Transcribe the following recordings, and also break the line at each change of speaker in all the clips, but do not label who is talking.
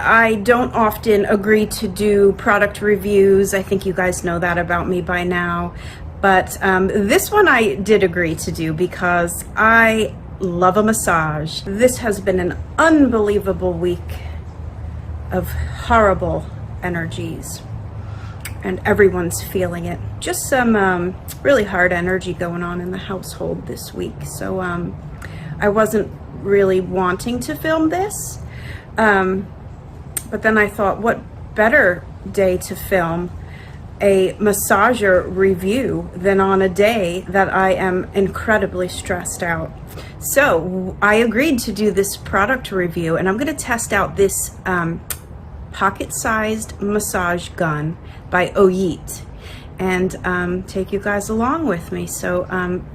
I don't often agree to do product reviews. I think you guys know that about me by now. But this one I did agree to do because I love a massage. This has been an unbelievable week of horrible energies, and everyone's feeling it. Just some really hard energy going on in the household this week. So I wasn't really wanting to film this. But then I thought, what better day to film a massager review than on a day that I am incredibly stressed out. So I agreed to do this product review, and I'm going to test out this pocket-sized massage gun by OYeet and take you guys along with me. So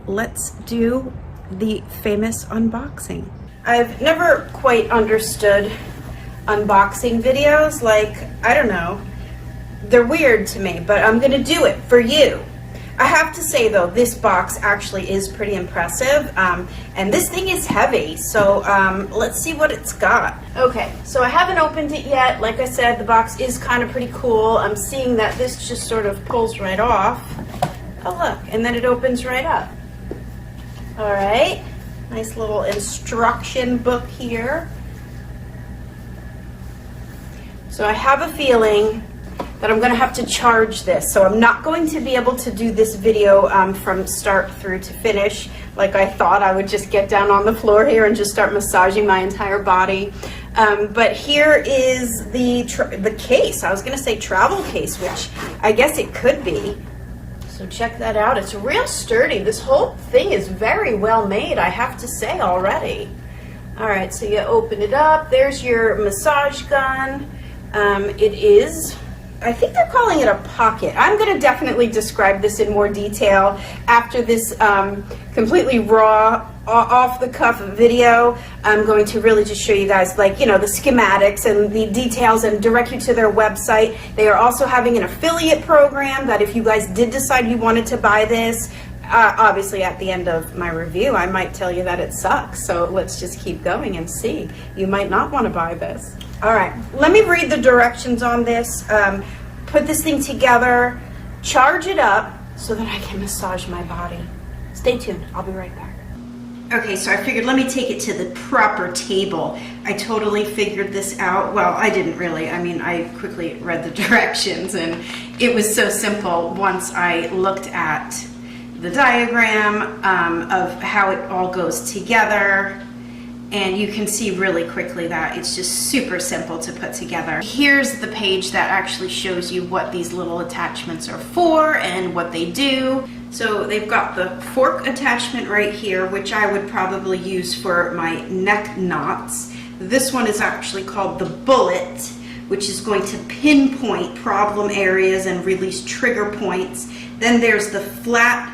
let's do the famous unboxing. I've never quite understood unboxing videos. Like, I don't know, they're weird to me, but I'm gonna do it for you. I have to say though, this box actually is pretty impressive, and this thing is heavy, so let's see what it's got. Okay, so I haven't opened it yet. Like I said, the box is kind of pretty cool. I'm seeing that this just sort of pulls right off. Oh look, and then it opens right up. All right, nice little instruction book here. So I have a feeling that I'm going to have to charge this. So I'm not going to be able to do this video from start through to finish like I thought. I would just get down on the floor here and just start massaging my entire body. But here is the case. I was going to say travel case, which I guess it could be. So check that out. It's real sturdy. This whole thing is very well made, I have to say already. All right, so you open it up. There's your massage gun. It is, I think they're calling it a pocket. I'm going to definitely describe this in more detail after this completely raw, off-the-cuff video. I'm going to really just show you guys, like, you know, the schematics and the details and direct you to their website. They are also having an affiliate program that if you guys did decide you wanted to buy this, obviously at the end of my review, I might tell you that it sucks. So let's just keep going and see. You might not want to buy this. All right, let me read the directions on this. Put this thing together, charge it up so that I can massage my body. Stay tuned, I'll be right back. Okay, so I figured let me take it to the proper table. I totally figured this out. Well, I didn't really. I mean, I quickly read the directions and it was so simple once I looked at the diagram of how it all goes together. And you can see really quickly that it's just super simple to put together. Here's the page that actually shows you what these little attachments are for and what they do. So they've got the fork attachment right here, which I would probably use for my neck knots. This one is actually called the bullet, which is going to pinpoint problem areas and release trigger points. Then there's the flat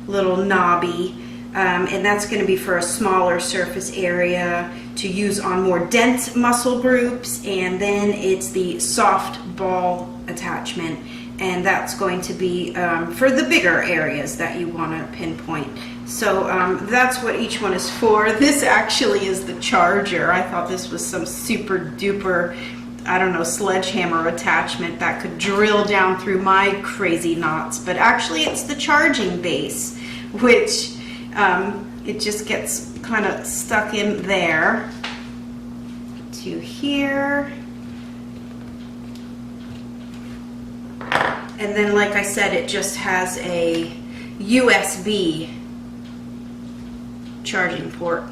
little knobby, and that's going to be for a smaller surface area to use on more dense muscle groups. And then it's the soft ball attachment, and that's going to be for the bigger areas that you want to pinpoint. So that's what each one is for. This actually is the charger. I thought this was some super duper, I don't know, sledgehammer attachment that could drill down through my crazy knots, but actually it's the charging base, which it just gets kind of stuck in there to here. And then, like I said, it just has a USB charging port.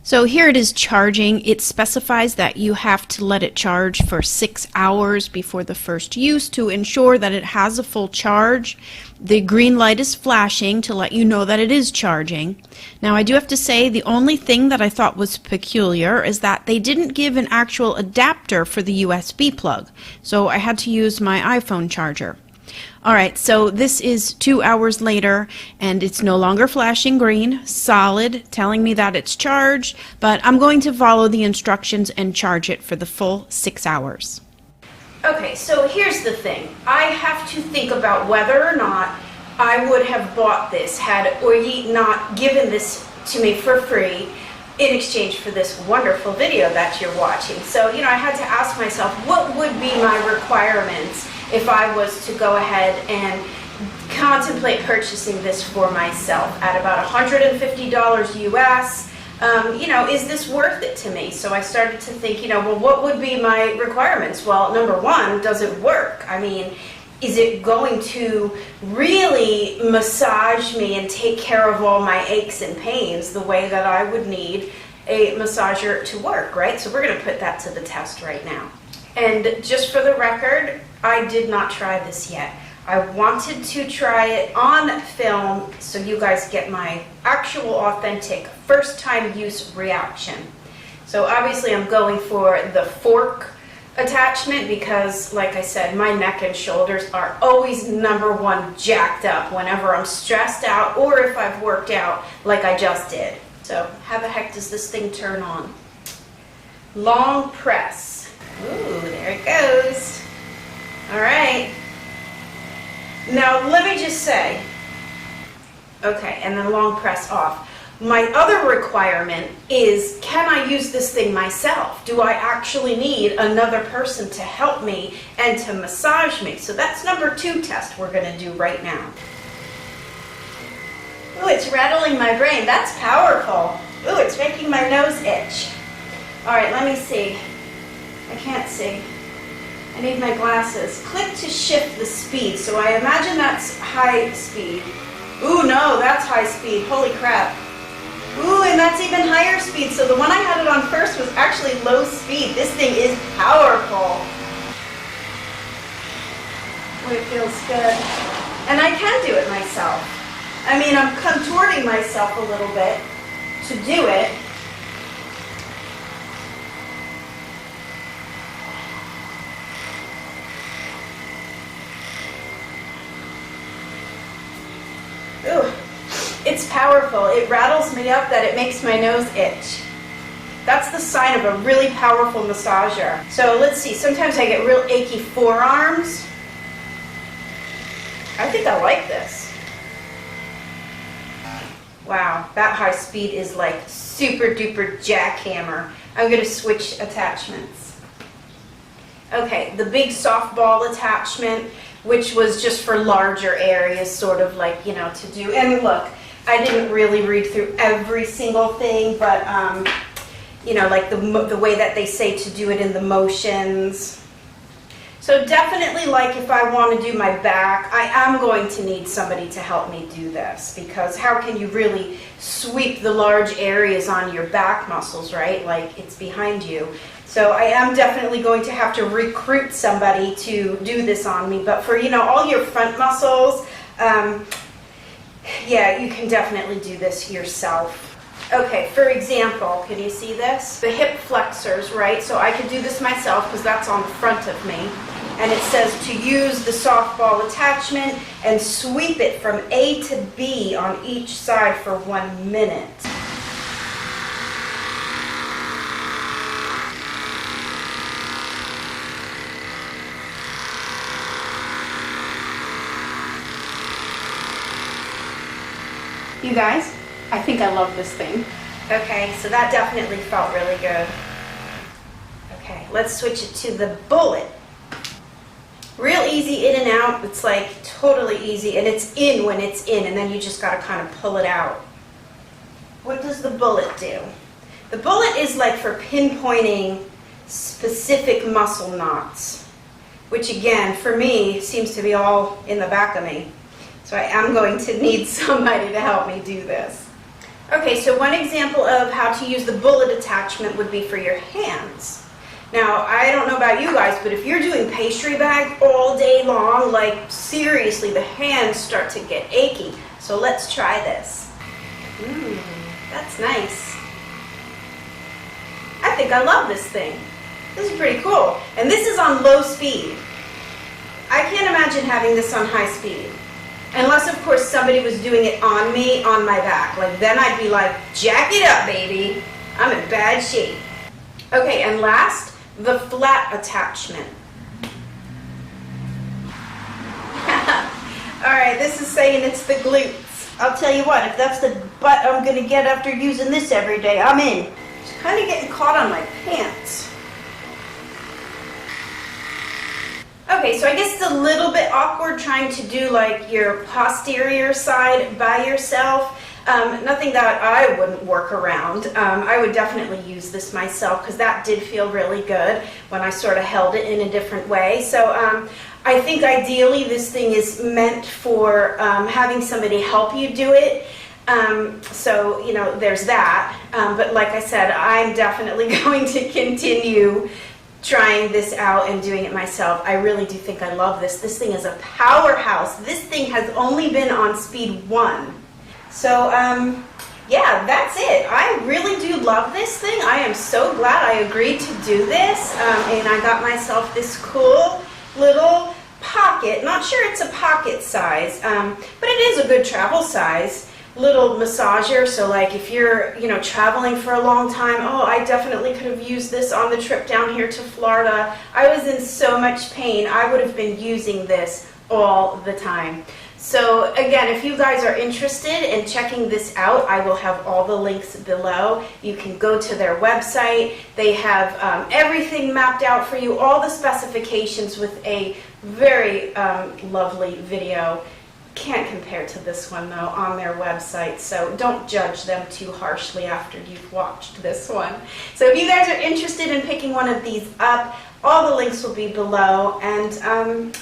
So here it is charging. It specifies that you have to let it charge for 6 hours before the first use to ensure that it has a full charge. The green light is flashing to let you know that it is charging. Now I do have to say the only thing that I thought was peculiar is that they didn't give an actual adapter for the USB plug. So I had to use my iPhone charger. Alright, so this is 2 hours later and it's no longer flashing green, solid, telling me that it's charged, but I'm going to follow the instructions and charge it for the full 6 hours. Okay, so here's the thing. I have to think about whether or not I would have bought this had OYeet not given this to me for free. in exchange for this wonderful video that you're watching. So, I had to ask myself, what would be my requirements if I was to go ahead and contemplate purchasing this for myself at about $150 US? Is this worth it to me? So I started to think, well, what would be my requirements? Well, number one, does it work? I mean, is it going to really massage me and take care of all my aches and pains the way that I would need a massager to work, right? So we're going to put that to the test right now. And just for the record, I did not try this yet. I wanted to try it on film so you guys get my actual authentic first time use reaction. So obviously I'm going for the fork attachment because, like I said, my neck and shoulders are always number one jacked up whenever I'm stressed out or if I've worked out like I just did. So how the heck does this thing turn on? Long press. Ooh, there it goes. All right. Now let me just say, okay, and then long press off. My other requirement is, can I use this thing myself? Do I actually need another person to help me and to massage me? So that's number 2 test we're going to do right now. Ooh, it's rattling my brain. That's powerful. Ooh, it's making my nose itch. All right, let me see. I can't see. I need my glasses. Click to shift the speed. So I imagine that's high speed. Ooh, no, that's high speed. Holy crap. Ooh, and that's even higher speed. So the one I had it on first was actually low speed. This thing is powerful. Ooh, it feels good. And I can do it myself. I mean, I'm contorting myself a little bit to do it. Ooh, it's powerful. It rattles me up that it makes my nose itch. That's the sign of a really powerful massager. So let's see, sometimes I get real achy forearms. I think I like this. Wow, that high speed is like super duper jackhammer. I'm going to switch attachments. Okay, the big softball attachment, which was just for larger areas, sort of like, to do. And look, I didn't really read through every single thing, but, like the way that they say to do it in the motions. So definitely, like, if I want to do my back, I am going to need somebody to help me do this, because how can you really sweep the large areas on your back muscles, right? Like, it's behind you. So I am definitely going to have to recruit somebody to do this on me. But for, all your front muscles, yeah, you can definitely do this yourself. Okay, for example, can you see this? The hip flexors, right? So I could do this myself because that's on the front of me. And it says to use the softball attachment and sweep it from A to B on each side for 1 minute. You guys, I think I love this thing. Okay, so that definitely felt really good. Okay, let's switch it to the bullet. Real easy in and out. It's like totally easy, and it's in when it's in, and then you just gotta kind of pull it out. What does the bullet do? The bullet is like for pinpointing specific muscle knots, which again, for me, seems to be all in the back of me. So I am going to need somebody to help me do this. Okay, so one example of how to use the bullet attachment would be for your hands. Now, I don't know about you guys, but if you're doing pastry bag all day long, like seriously, the hands start to get achy. So let's try this. That's nice. I think I love this thing. This is pretty cool. And this is on low speed. I can't imagine having this on high speed. Unless, of course, somebody was doing it on me, on my back. Like, then I'd be like, jack it up, baby. I'm in bad shape. Okay, and last, the flat attachment. All right, this is saying it's the glutes. I'll tell you what, if that's the butt I'm going to get after using this every day, I'm in. It's kind of getting caught on my pants. Okay, so I guess it's a little bit awkward trying to do like your posterior side by yourself. Nothing that I wouldn't work around. I would definitely use this myself because that did feel really good when I sort of held it in a different way. So I think ideally this thing is meant for having somebody help you do it. So, you know, there's that. But like I said, I'm definitely going to continue trying this out and doing it myself. I really do think I love this. This thing is a powerhouse. This thing has only been on speed 1. So, yeah, that's it. I really do love this thing. I am so glad I agreed to do this. And I got myself this cool little pocket. Not sure it's a pocket size, but it is a good travel size. Little massager, so like if you're, you know, traveling for a long time, oh, I definitely could have used this on the trip down here to Florida. I was in so much pain. I would have been using this all the time. So again, if you guys are interested in checking this out, I will have all the links below. You can go to their website. They have everything mapped out for you, all the specifications with a very lovely video. Can't compare to this one though on their website, so don't judge them too harshly after you've watched this one. So if you guys are interested in picking one of these up, all the links will be below. And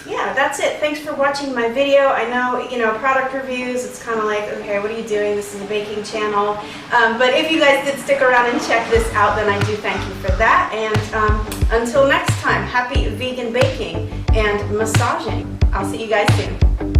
yeah, that's it. Thanks for watching my video. I know, you know, product reviews, it's kind of like, okay, what are you doing? This is a baking channel. But if you guys did stick around and check this out, then I do thank you for that. And until next time, happy vegan baking and massaging. I'll see you guys soon.